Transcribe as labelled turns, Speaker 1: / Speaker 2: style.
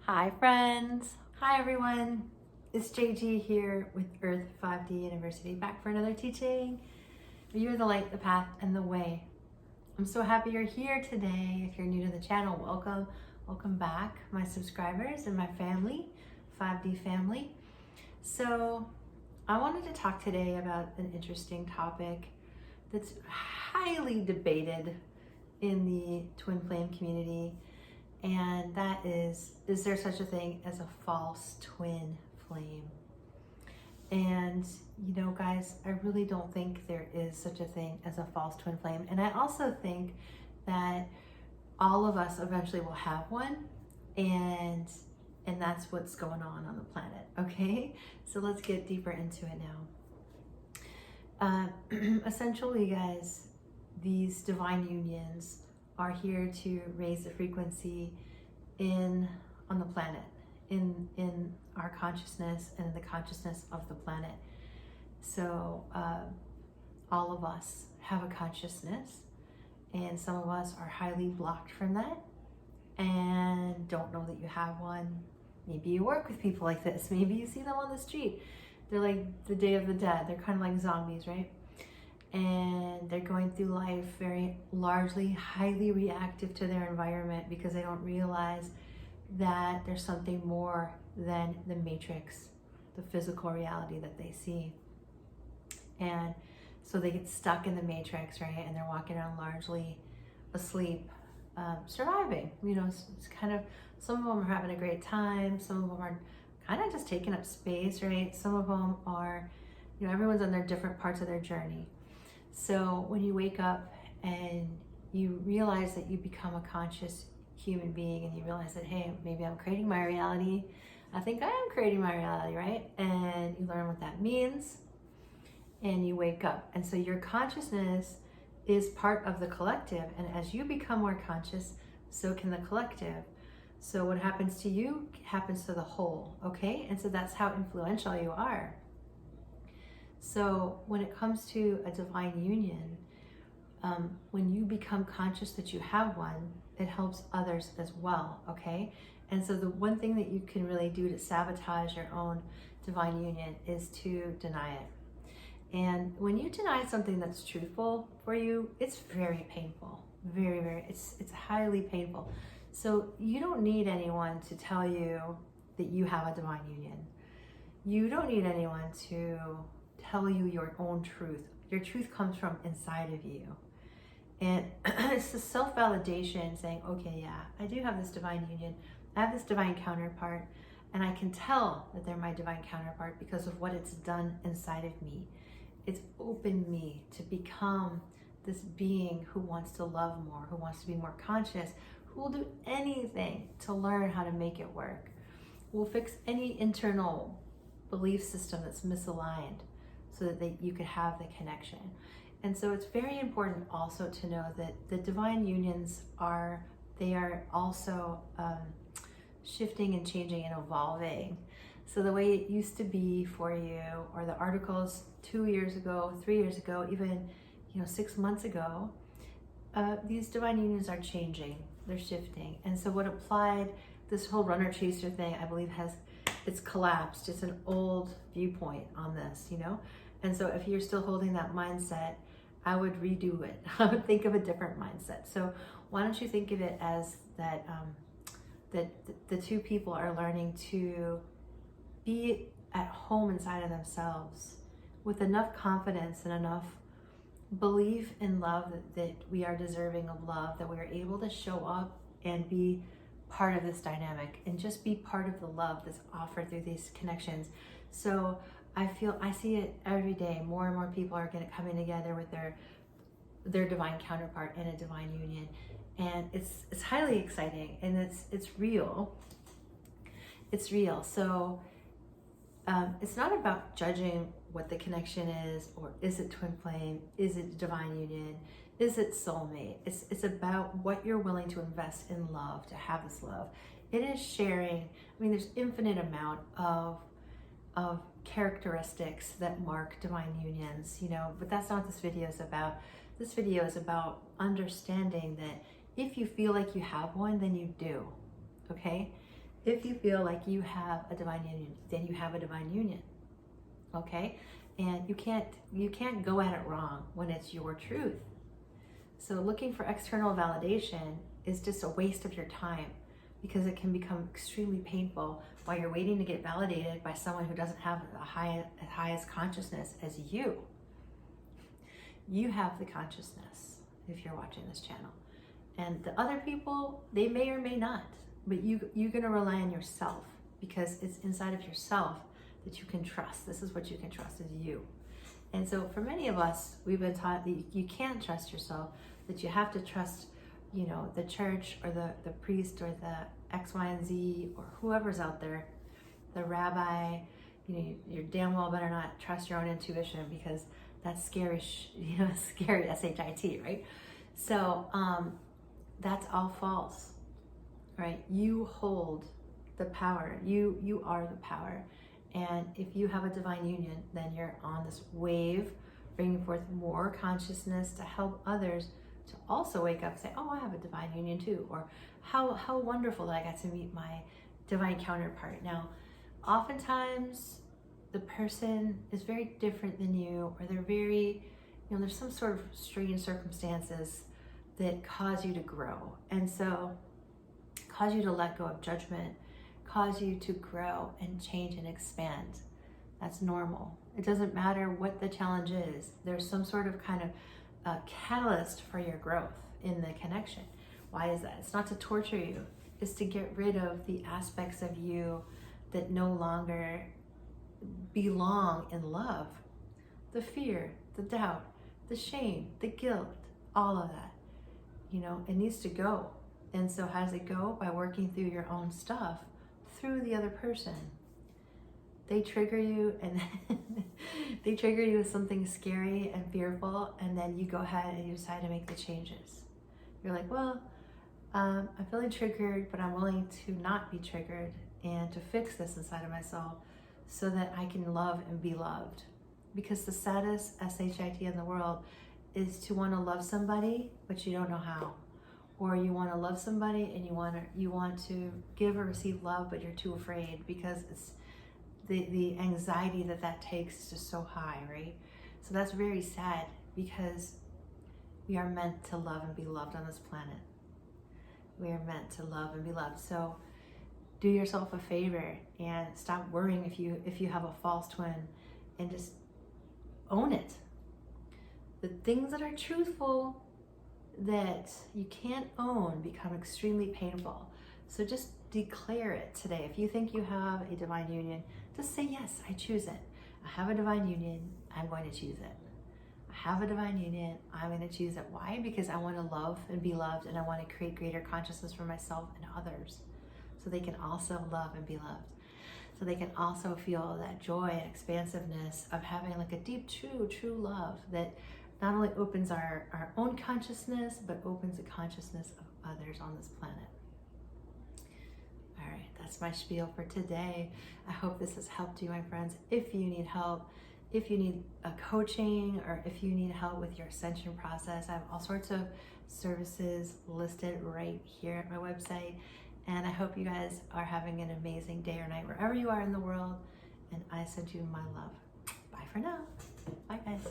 Speaker 1: Hi friends! Hi everyone! It's JG here with EARTH-5D University, back for another teaching. You're the light, the path, and the way. I'm so happy you're here today. If you're new to the channel, welcome. Welcome back, my subscribers and my family, 5D family. So I wanted to talk today about an interesting topic that's highly debated in the twin flame community. And that is there such a thing as a false twin flame? And you know, guys, I really don't think there is such a thing as a false twin flame. And I also think that all of us eventually will have one, and that's what's going on the planet, okay? So let's get deeper into it now. Essentially, guys, these divine unions are here to raise the frequency on the planet, in our consciousness and the consciousness of the planet. So all of us have a consciousness, and some of us are highly blocked from that and don't know that you have one. Maybe you work with people like this. Maybe you see them on the street. They're like the Day of the Dead. They're kind of like zombies, right? And they're going through life very largely highly reactive to their environment because they don't realize that there's something more than the matrix, the physical reality that they see. And so they get stuck in the matrix, right? And they're walking around largely asleep, surviving. You know, it's kind of, some of them are having a great time. Some of them are kind of just taking up space, right? Some of them are, you know, everyone's on their different parts of their journey. So when you wake up and you realize that you become a conscious human being, and you realize that, hey, maybe I'm creating my reality. I think I am creating my reality, right? And you learn what that means, and you wake up. And so your consciousness is part of the collective. And as you become more conscious, so can the collective. So what happens to you happens to the whole, okay? And so that's how influential you are. So when it comes to a divine union, when you become conscious that you have one, it helps others as well, okay? And so the one thing that you can really do to sabotage your own divine union is to deny it. And when you deny something that's truthful for you, it's very painful, very, very, it's highly painful. So you don't need anyone to tell you that you have a divine union. You don't need anyone to tell you your own truth. Your truth comes from inside of you. And it's the self-validation saying, okay, yeah, I do have this divine union. I have this divine counterpart, and I can tell that they're my divine counterpart because of what it's done inside of me. It's opened me to become this being who wants to love more, who wants to be more conscious, who will do anything to learn how to make it work. Will fix any internal belief system that's misaligned, so that you could have the connection. And so it's very important also to know that the divine unions are also shifting and changing and evolving. So the way it used to be for you, or the articles 2 years ago, 3 years ago, even 6 months ago, these divine unions are changing, they're shifting. And so what applied, this whole runner chaser thing, I believe it's collapsed. It's an old viewpoint on this, And so if you're still holding that mindset, I would redo it. I would think of a different mindset. So why don't you think of it as that the two people are learning to be at home inside of themselves with enough confidence and enough belief in love that we are deserving of love, that we are able to show up and be part of this dynamic and just be part of the love that's offered through these connections. So I see it every day. More and more people are coming together with their divine counterpart in a divine union, and it's highly exciting, and it's real. It's real. So it's not about judging what the connection is, or is it twin flame, is it divine union, is it soulmate. It's about what you're willing to invest in love to have this love. It is sharing. I mean, there's infinite amount of characteristics that mark divine unions, but that's not what this video is about. This video is about understanding that if you feel like you have one, then you do, okay? If you feel like you have a divine union, then you have a divine union, okay? And you can't go at it wrong when it's your truth. So looking for external validation is just a waste of your time, because it can become extremely painful while you're waiting to get validated by someone who doesn't have as highest consciousness as you. You have the consciousness if you're watching this channel. And the other people, they may or may not, but you're gonna rely on yourself, because it's inside of yourself that you can trust. This is what you can trust, is you. And so for many of us, we've been taught that you can't trust yourself, that you have to trust, you know, the church or the priest or the X, Y, and Z or whoever's out there, the rabbi. You know, you're damn well better not trust your own intuition, because that's scary, scary SHIT, right? So that's all false, right? You hold the power. You are the power. And if you have a divine union, then you're on this wave, bringing forth more consciousness to help others to also wake up and say, oh, I have a divine union too. Or how wonderful that I got to meet my divine counterpart. Now, oftentimes the person is very different than you, or they're very, there's some sort of strange circumstances that cause you to grow. And so cause you to let go of judgment, cause you to grow and change and expand. That's normal. It doesn't matter what the challenge is. There's some sort of kind of catalyst for your growth in the connection. Why is that? It's not to torture you. It's to get rid of the aspects of you that no longer belong in love. The fear, the doubt, the shame, the guilt, all of that. It needs to go. And so how does it go? By working through your own stuff through the other person. They trigger you, and they trigger you with something scary and fearful, and then you go ahead and you decide to make the changes. You're like, well, I'm feeling triggered, but I'm willing to not be triggered and to fix this inside of myself so that I can love and be loved. Because the saddest SHIT in the world is to want to love somebody, but you don't know how. Or you want to love somebody and you want to give or receive love, but you're too afraid, because it's the anxiety that takes is just so high, right? So that's very sad, because we are meant to love and be loved on this planet. We are meant to love and be loved. So do yourself a favor and stop worrying if you have a false twin, and just own it. The things that are truthful that you can't own become extremely painful. So just declare it today. If you think you have a divine union, just say, yes, I choose it. I have a divine union, I'm going to choose it. I have a divine union, I'm going to choose it. Why? Because I want to love and be loved, and I want to create greater consciousness for myself and others, so they can also love and be loved. So they can also feel that joy and expansiveness of having like a deep, true love that not only opens our own consciousness, but opens the consciousness of others on this planet. All right, that's my spiel for today. I hope this has helped you, my friends. If you need help, if you need a coaching, or if you need help with your ascension process, I have all sorts of services listed right here at my website. And I hope you guys are having an amazing day or night wherever you are in the world. And I send you my love. Bye for now. Bye, guys.